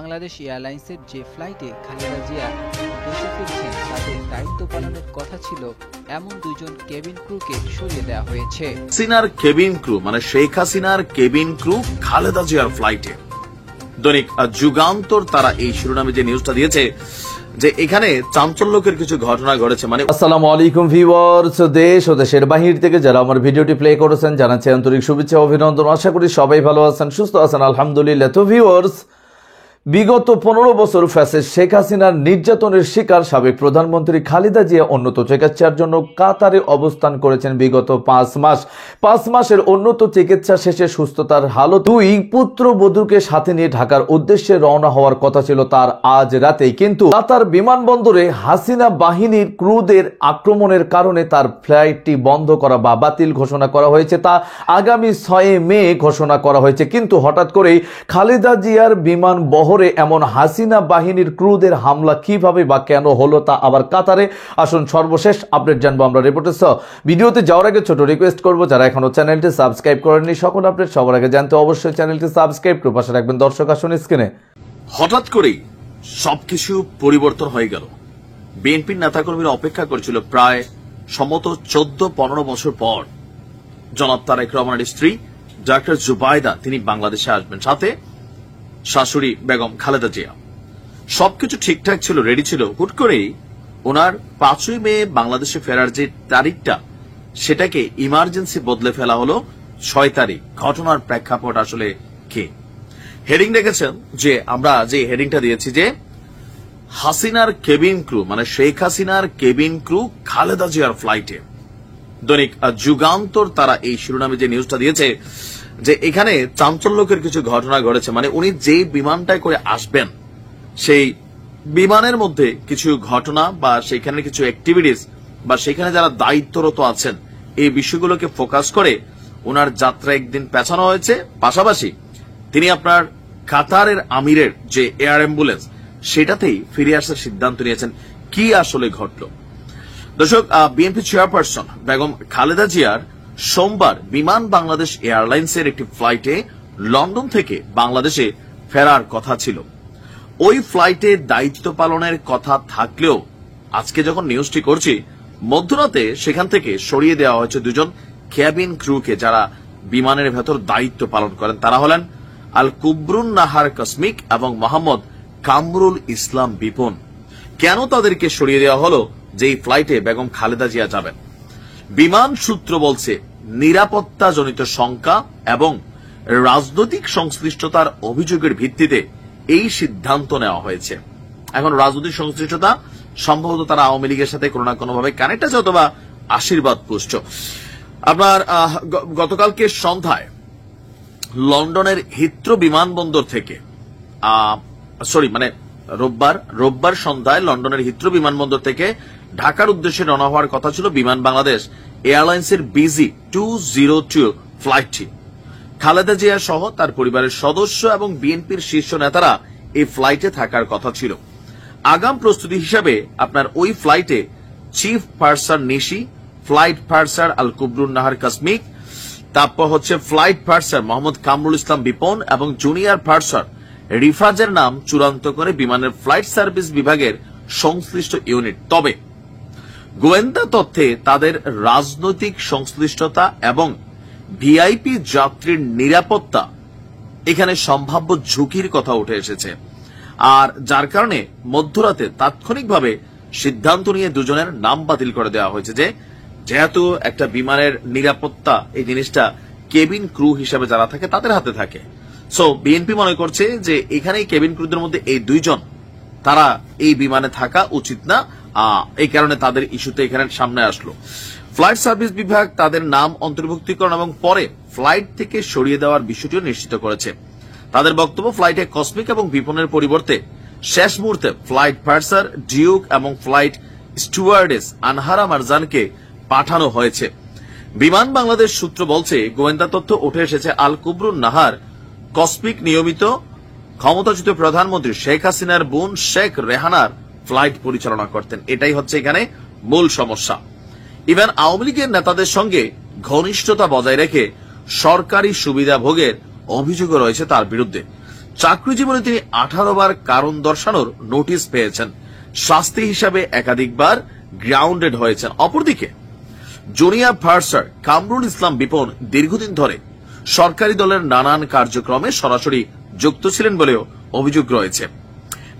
বাংলাদেশ এয়ারলাইন্সের যে ফ্লাইটে খালেদা জিয়া দেশে ফিরছেন তাদের দায়িত্ব পালনের কথা ছিল এমন দুইজন কেবিন ক্রুকে সরিয়ে দেওয়া হয়েছে। হাসিনার কেবিন ক্রু মানে শেখ হাসিনার কেবিন ক্রু খালেদা জিয়ার ফ্লাইটে। দৈনিক যুগান্তর তারা এই শিরোনামে যে নিউজটা দিয়েছে যে এখানে চাঞ্চল্যকর কিছু ঘটনা ঘটেছে। মানে আসসালামু আলাইকুম ভিউয়ার্স, দেশ ও দেশের বাহির থেকে যারা আমার ভিডিওটি প্লে করেছেন জানাচ্ছি আন্তরিক শুভেচ্ছা অভিনন্দন। আশা করি সবাই ভালো আছেন, সুস্থ আছেন, আলহামদুলিল্লাহ। তো ভিউয়ার্স, বিগত 15 বছর ফ্যাসিস্ট শেখ হাসিনার নির্যাতনের শিকার সাবেক প্রধানমন্ত্রী খালেদা জিয়া উন্নত চিকিৎসার জন্য কাতারে অবস্থান করেছেন বিগত 5 মাস। 5 মাসের উন্নত চিকিৎসা শেষে সুস্থতার হালত দুই পুত্রবধূকে সাথে নিয়ে ঢাকার উদ্দেশ্যে রওনা হওয়ার কথা ছিল তার আজ রাতেই, কিন্তু কাতার বিমানবন্দরে হাসিনা বাহিনীর ক্রুদের আক্রমণের কারণে তার ফ্লাইটটি বন্ধ করা বা বাতিল ঘোষণা করা হয়েছে। তা আগামী 6 মে ঘোষণা করা হয়েছে। কিন্তু হঠাৎ করেই খালেদা জিয়ার বিমান এমন হাসিনা বাহিনীর ক্রুদের হামলা কিভাবে বা কেন হলো তা আবার কাতারে, আসুন সর্বশেষ আপডেট জানবো আমরা রিপোর্টার সহ। ভিডিওতে যাওয়ার আগে ছোট রিকোয়েস্ট করবো, যারা এখনো চ্যানেলটি সাবস্ক্রাইব করেননি সকল আপডেট সবার আগে জানতে অবশ্যই চ্যানেলটি সাবস্ক্রাইব করে পাশে রাখবেন। দর্শক আসুন স্ক্রিনে। হঠাৎ করেই সবকিছু পরিবর্তন হয়ে গেল। বিএনপির নেতাকর্মীরা অপেক্ষা করছিল প্রায় সম্ভবত 14-15 বছর পর জনাব তারেক রহমানের স্ত্রী ডাক্তার জুবাইদা তিনি বাংলাদেশে আসবেন, সাথে শাশুড়ি বেগম খালেদা জিয়া। সবকিছু ঠিকঠাক ছিল, রেডি ছিল। হুট করেই ওনার 5 মে বাংলাদেশে ফেরার যে তারিখটা সেটাকে ইমার্জেন্সি বদলে ফেলা হলো 6 তারিখ। ঘটনার প্রেক্ষাপট আসলে কি? হেডিং দেখেছেন যে আমরা যে হেডিংটা দিয়েছি যে হাসিনার কেবিন ক্রু মানে শেখ হাসিনার কেবিন ক্রু খালেদা জিয়ার ফ্লাইটে। দৈনিক যুগান্তর তারা এই শিরোনামে যে নিউজটা দিয়েছে যে এখানে চাঞ্চল্যকর কিছু ঘটনা ঘটেছে। মানে উনি যে বিমানটায় করে আসবেন সেই বিমানের মধ্যে কিছু ঘটনা বা সেখানে কিছু অ্যাক্টিভিটিস বা সেখানে যারা দায়িত্বরত আছেন এই বিষয়গুলোকে ফোকাস করে ওনার যাত্রা একদিন পেছানো হয়েছে। পাশাপাশি তিনি আপনার কাতারের আমিরের যে এয়ার অ্যাম্বুলেন্স সেটাতেই ফিরে আসার সিদ্ধান্ত নিয়েছেন। কি আসলে ঘটল? দর্শক, বিএনপি চেয়ারপারসন বেগম খালেদা জিয়ার সোমবার বিমান বাংলাদেশ এয়ারলাইন্সের একটি ফ্লাইটে লন্ডন থেকে বাংলাদেশে ফেরার কথা ছিল। ওই ফ্লাইটে দায়িত্ব পালনের কথা থাকলেও আজকে যখন নিউজটি করছি মধ্যরাতে সেখান থেকে সরিয়ে দেওয়া হয়েছে দুজন ক্যাবিন ক্রুকে যারা বিমানের ভেতর দায়িত্ব পালন করেন। তারা হলেন আল কুবরুন নাহার কসমিক এবং মোহাম্মদ কামরুল ইসলাম বিপন। কেন তাদেরকে সরিয়ে দেওয়া হলো যে এই ফ্লাইটে বেগম খালেদা জিয়া যাবেন? বিমান সূত্র বলছে নিরাপত্তাজনিত শঙ্কা এবং রাজনৈতিক সংশ্লিষ্টতার অভিযোগের ভিত্তিতে এই সিদ্ধান্ত নেওয়া হয়েছে। এখন রাজনৈতিক সংশ্লিষ্টতা সম্ভবত তারা আওয়ামী লীগের সাথে কোনো না কোনোভাবে কানেক্ট আছে অথবা আশীর্বাদ পুষ্ট। আপনার গতকালকে সন্ধ্যায় লন্ডনের হিথ্রো বিমানবন্দর থেকে রোববার সন্ধ্যায় লন্ডনের হিথ্রো বিমানবন্দর থেকে ঢাকার উদ্দেশ্যে রওনা হওয়ার কথা ছিল বিমান বাংলাদেশ এয়ারলাইন্সের বিজি 202 ফ্লাইটটি। খালেদা জিয়া সহ তার পরিবারের সদস্য এবং বিএনপির শীর্ষ নেতারা এই ফ্লাইটে থাকার কথা ছিল। আগাম প্রস্তুতি হিসাবে আপনার ওই ফ্লাইটে চিফ পার্সার নিশি, ফ্লাইট পার্সার আল কুবরুন নাহার কাসমিক, তারপর হচ্ছে ফ্লাইট পার্সার মোহাম্মদ কামরুল ইসলাম বিপন এবং জুনিয়র পার্সার রিফাজের নাম চূড়ান্ত করে বিমানের ফ্লাইট সার্ভিস বিভাগের সংশ্লিষ্ট ইউনিট। তবে গোয়েন্দা তথ্যে তাদের রাজনৈতিক সংশ্লিষ্টতা এবং ভিআইপি যাত্রীর নিরাপত্তা এখানে সম্ভাব্য ঝুঁকির কথা উঠে এসেছে। আর যার কারণে মধ্যরাতে তাৎক্ষণিকভাবে সিদ্ধান্ত নিয়ে দুজনের নাম বাতিল করে দেওয়া হয়েছে যে যেহেতু একটা বিমানের নিরাপত্তা এই জিনিসটা কেবিন ক্রু হিসেবে যারা থাকে তাদের হাতে থাকে। সো বিএনপি মনে করছে যে এখানে কেবিন ক্রুদের মধ্যে এই দুইজন তারা এই বিমানে থাকা উচিত না, এই কারণে তাদের ইস্যুতে এখানে সামনে আসলো। ফ্লাইট সার্ভিস বিভাগ তাদের নাম অন্তর্ভুক্তিকরণ এবং পরে ফ্লাইট থেকে সরিয়ে দেওয়ার বিষয়টিও নিশ্চিত করেছে। তাদের বক্তব্য ফ্লাইটে কসমিক এবং বিপনের পরিবর্তে শেষ মুহূর্তে ফ্লাইট পার্সার ডিউক এবং ফ্লাইট স্টুয়ার্ডেস আনহারা মারজানকে পাঠানো হয়েছে। বিমান বাংলাদেশ সূত্র বলছে গোয়েন্দা তথ্য উঠে এসেছে আল কুবরুন নাহার কসমিক নিয়মিত ক্ষমতাচ্যুত প্রধানমন্ত্রী শেখ হাসিনার বোন শেখ রেহানার ফ্লাইট পরিচালনা করতেন। এটাই হচ্ছে এখানে মূল সমস্যা। ইভেন আওয়ামী লীগের নেতাদের সঙ্গে ঘনিষ্ঠতা বজায় রেখে সরকারি সুবিধা ভোগের অভিযোগও রয়েছে তার বিরুদ্ধে। চাকরি জীবনে তিনি 18 বার কারণ দর্শানোর নোটিশ পেয়েছেন, শাস্তি হিসাবে একাধিকবার গ্রাউন্ডেড হয়েছেন। অপরদিকে জুনিয়র পার্সার কামরুল ইসলাম বিপন দীর্ঘদিন ধরে সরকারি দলের নানান কার্যক্রমে সরাসরি যুক্ত ছিলেন বলেও অভিযোগ রয়েছে।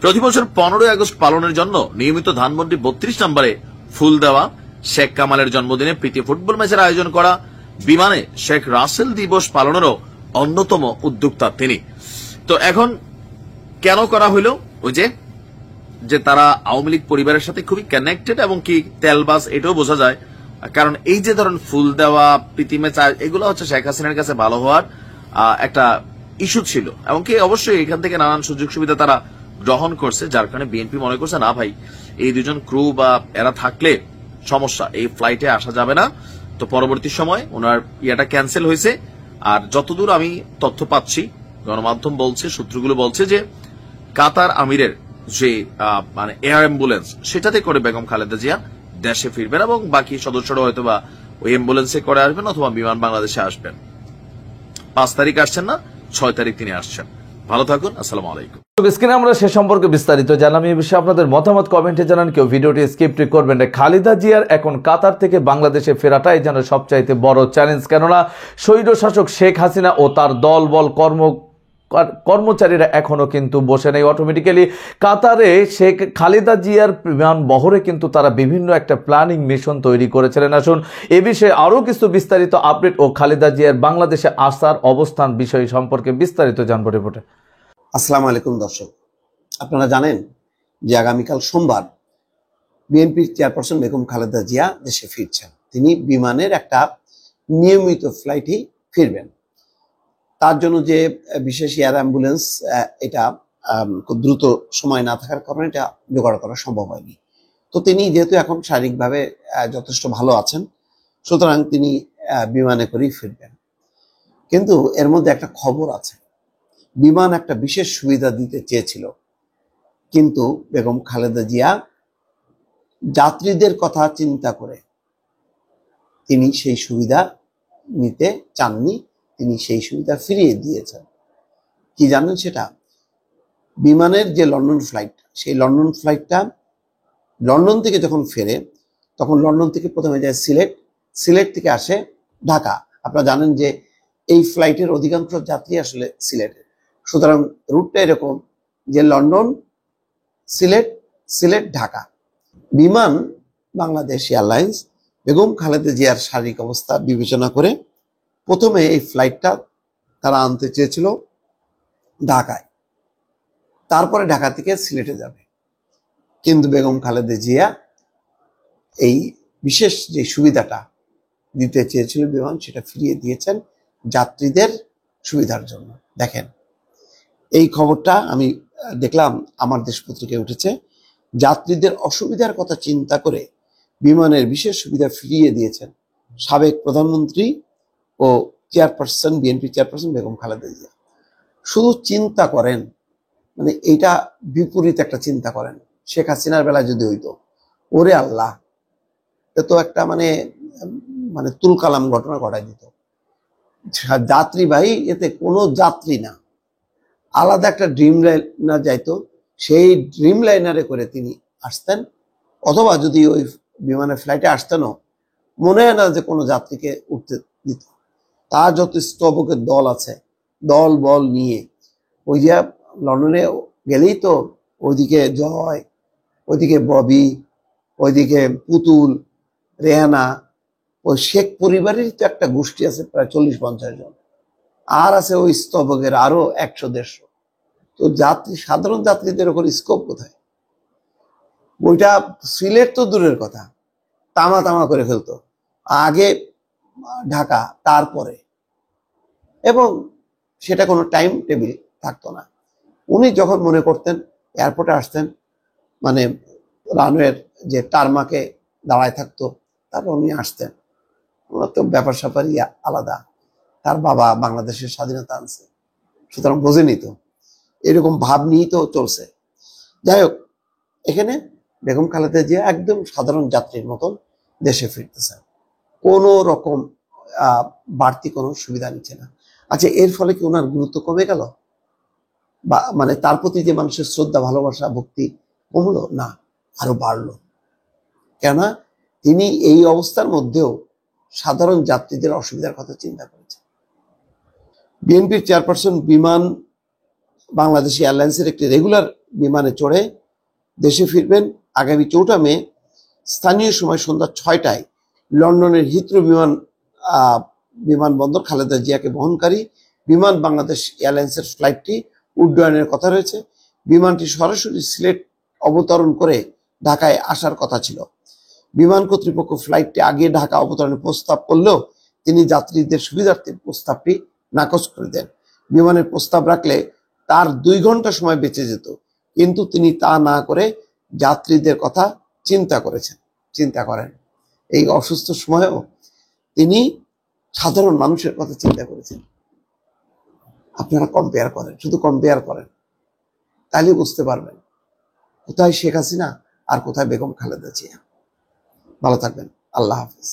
প্রতি বছর 15 আগস্ট পালনের জন্য নিয়মিত ধানমন্ডি 32 নম্বরে ফুল দেওয়া, শেখ কামালের জন্মদিনে প্রীতি ফুটবল ম্যাচের আয়োজন করা, বিমানে শেখ রাসেল দিবস পালনেরও অন্যতম উদ্যোক্তা তিনি। তো এখন কেন করা হইল? ওই যে তারা আওয়ামী লীগ পরিবারের সাথে খুবই কানেক্টেড এবং কি তেলবাস, এটাও বোঝা যায়। কারণ এই যে ধরেন ফুল দেওয়া, প্রীতি ম্যাচ, এগুলো হচ্ছে শেখ হাসিনার কাছে ভালো হওয়ার একটা ইস্যু ছিল এবং কি অবশ্যই এখান থেকে নানান সুযোগ সুবিধা তারা গ্রহণ করছে, যার কারণে বিএনপি মনে করছে না ভাই, এই দুজন ক্রু বা এরা থাকলে সমস্যা, এই ফ্লাইটে আসা যাবে না। তো পরবর্তী সময় ওনার ইয়েটা ক্যান্সেল হয়েছে। আর যতদূর আমি তথ্য পাচ্ছি, গণমাধ্যম বলছে, সূত্রগুলো বলছে যে কাতার আমিরের যে মানে এয়ার অ্যাম্বুলেন্স, সেটাতে করে বেগম খালেদা জিয়া দেশে ফিরবেন এবং বাকি সদস্যরা হয়তো বা ওই অ্যাম্বুলেন্সে করে আসবেন অথবা বিমান বাংলাদেশে আসবেন। 5 তারিখ আসছেন না, 6 তারিখ তিনি আসছেন। ভালো থাকুন, আসসালামু আলাইকুম। স্ক্রিনে আমরা সে সম্পর্কে বিস্তারিত জানলাম। এই বিষয়ে আপনাদের মতামত কমেন্টে জানান, কেউ ভিডিওটি স্কিপ করবেন না। খালেদা জিয়ার এখন কাতার থেকে বাংলাদেশে ফেরাটাই যেন সবচাইতে বড় চ্যালেঞ্জ, কেননা স্বৈরশাসক শেখ হাসিনা ও তার দলবল কর্মচারীরা এখনো কিন্তু বসে নেই। অটোমেটিক্যালি কাতারে শেখ খালেদা জিয়ার বিমান বহরে কিন্তু তারা বিভিন্ন একটা প্ল্যানিং মিশন তৈরি করেছিলেন। আসুন এ বিষয়ে আরো কিছু বিস্তারিত আপডেট ও খালেদা জিয়ার বাংলাদেশে আসার অবস্থান বিষয় সম্পর্কে বিস্তারিত জানবো রিপোর্টে। আসসালামু আলাইকুম দর্শক, আপনারা জানেন যে আগামীকাল সোমবার বিএনপির চেয়ারপারসন বেগম খালেদা জিয়া দেশে ফিরছেন। তিনি বিমানের একটা নিয়মিত ফ্লাইটেই ফিরবেন। তার জন্য যে বিশেষ এয়ার অ্যাম্বুলেন্স, এটা খুব দ্রুত সময় না থাকার কারণে এটা জোগাড় করা সম্ভব হয়নি। তো তিনি যেহেতু এখন শারীরিকভাবে যথেষ্ট ভালো আছেন, সুতরাং তিনি বিমানে করেই ফিরবেন। কিন্তু এর মধ্যে একটা খবর আছে, বিমান একটা বিশেষ সুবিধা দিতে চেয়েছিল, কিন্তু বেগম খালেদা জিয়া যাত্রীদের কথা চিন্তা করে তিনি সেই সুবিধা নিতে চাননি, তিনি সেই সুবিধা ফিরিয়ে দিয়েছেন। কি জানেন সেটা? বিমানের যে লন্ডন ফ্লাইট, সেই লন্ডন ফ্লাইটটা লন্ডন থেকে যখন ফেরে তখন লন্ডন থেকে প্রথমে যায় সিলেট, সিলেট থেকে আসে ঢাকা। আপনারা জানেন যে এই ফ্লাইটের অধিকাংশ যাত্রী আসলে সিলেটের, সুতরাং রুটটা এরকম যে লন্ডন, সিলেট, সিলেট, ঢাকা। বিমান বাংলাদেশ এয়ারলাইন্স বেগম খালেদা জিয়ার শারীরিক অবস্থা বিবেচনা করে প্রথমে এই ফ্লাইটটা তারা আনতে চেয়েছিল ঢাকায়, তারপরে ঢাকা থেকে সিলেটে যাবে। কিন্তু বেগম খালেদা জিয়া এই বিশেষ যে সুবিধাটা দিতে চেয়েছিল বিমান, সেটা ফিরিয়ে দিয়েছেন যাত্রীদের সুবিধার জন্য। দেখেন, এই খবরটা আমি দেখলাম আমার দেশ পত্রিকায় উঠেছে। যাত্রীদের অসুবিধার কথা চিন্তা করে বিমানের বিশেষ সুবিধা ফিরিয়ে দিয়েছেন সাবেক প্রধানমন্ত্রী ও chairperson, BNP chairperson Begum Khaleda Zia. শুধু চিন্তা করেন, মানে এইটা বিপরীত একটা চিন্তা করেন, শেখ হাসিনার বেলা যদি হইতো, ওরে আল্লাহ, এ তো একটা মানে তুলকালাম ঘটনা ঘটাই দিত। যাত্রী ভাই, এতে কোনো যাত্রী না, আলাদা একটা ড্রিম লাইনার যাইতো, সেই ড্রিম লাইনারে করে তিনি আসতেন, অথবা যদি ওই বিমানের ফ্লাইটে আসতেনও মনে হয় না যে কোনো যাত্রীকে উঠতে দিত। তার যত স্তবকের দল আছে, দল বল নিয়ে ওই যে লন্ডনে গেলেই তো ওইদিকে জয়, ওইদিকে ববি, ওইদিকে পুতুল, রেহানা, ওই শেখ পরিবারের তো একটা গোষ্ঠী আছে প্রায় 40-50 জন, আর আছে ওই স্তবকের আরো 100-150। তো যাত্রী, সাধারণ যাত্রীদের ওপর স্কোপ কোথায়? ওইটা সিলেট তো দূরের কথা, তামা তামা করে ফেলতো আগে ঢাকা, তারপরে, এবং সেটা কোনো টাইম টেবিল থাকতো না। উনি যখন মনে করতেন এয়ারপোর্টে আসতেন, মানে রানওয়ের যে টারমাকে দাঁড়ায় থাকতো, তারপর উনি আসতেন। ওনার তো ব্যাপার স্যাপারই আলাদা, তার বাবা বাংলাদেশের স্বাধীনতা আনছে, সুতরাং বোঝেনি তো, এরকম ভাব নিয়েই তো চলছে। যাই হোক, এখানে বেগম খালেদা জিয়া একদম সাধারণ যাত্রীর মতন দেশে ফিরতেছেন, কোনো রকম বাড়তি কোনো সুবিধা নিচ্ছে না। আচ্ছা, এর ফলে কি ওনার গুরুত্ব কমে গেল? বা মানে তার প্রতি যে মানুষের শ্রদ্ধা, ভালোবাসা, ভক্তি কমলো না, আরো বাড়লো। কেননা তিনি এই অবস্থার মধ্যেও সাধারণ যাত্রীদের অসুবিধার কথা চিন্তা করেছেন। বিএনপির চেয়ারপারসন বিমান বাংলাদেশ এয়ারলাইন্সের একটি রেগুলার বিমানে চড়ে দেশে ফিরবেন আগামী 4 মে স্থানীয় সময় সন্ধ্যা 6টায় লন্ডনের হিথ্রো বিমানবন্দর খালেদা জিয়াকে বহনকারী বিমান বাংলাদেশ এয়ারলাইন্সের ফ্লাইটটি উড্ডয়নের কথা রয়েছে। বিমানটি সরাসরি সিলেট অবতরণ করে ঢাকায় আসার কথা ছিল। বিমান কর্তৃপক্ষ ফ্লাইটটি আগে ঢাকা অবতরণের প্রস্তাব করলেও তিনি যাত্রীদের সুবিধার্থে প্রস্তাবটি নাকচ করে দেন। বিমানের প্রস্তাব রাখলে তার 2 ঘন্টা সময় বেঁচে যেত, কিন্তু তিনি তা না করে যাত্রীদের কথা চিন্তা করেন। এই অসুস্থ সময়েও তিনি সাধারণ মানুষের কথা চিন্তা করেছেন। আপনারা শুধু কম্পেয়ার করেন, তাহলে বুঝতে পারবেন কোথায় শেখ হাসিনা আর কোথায় বেগম খালেদা জিয়া। ভালো থাকবেন, আল্লাহ হাফিজ।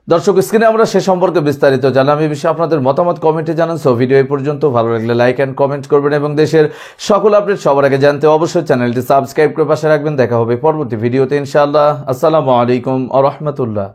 দর্শক, স্ক্রিনে আমরা সে সম্পর্কে বিস্তারিত জানলাম। এই বিষয়ে আপনাদের মতামত কমেন্টে জানান। সো ভিডিও এই পর্যন্ত, ভালো লাগলে লাইক এন্ড কমেন্ট করবেন এবং দেশের সকল আপডেট সবার আগে জানতে অবশ্যই চ্যানেলটি সাবস্ক্রাইব করে পাশে রাখবেন। দেখা হবে পরবর্তী ভিডিওতে ইনশাআল্লাহ। আসসালামু আলাইকুম ওয়া রাহমাতুল্লাহ।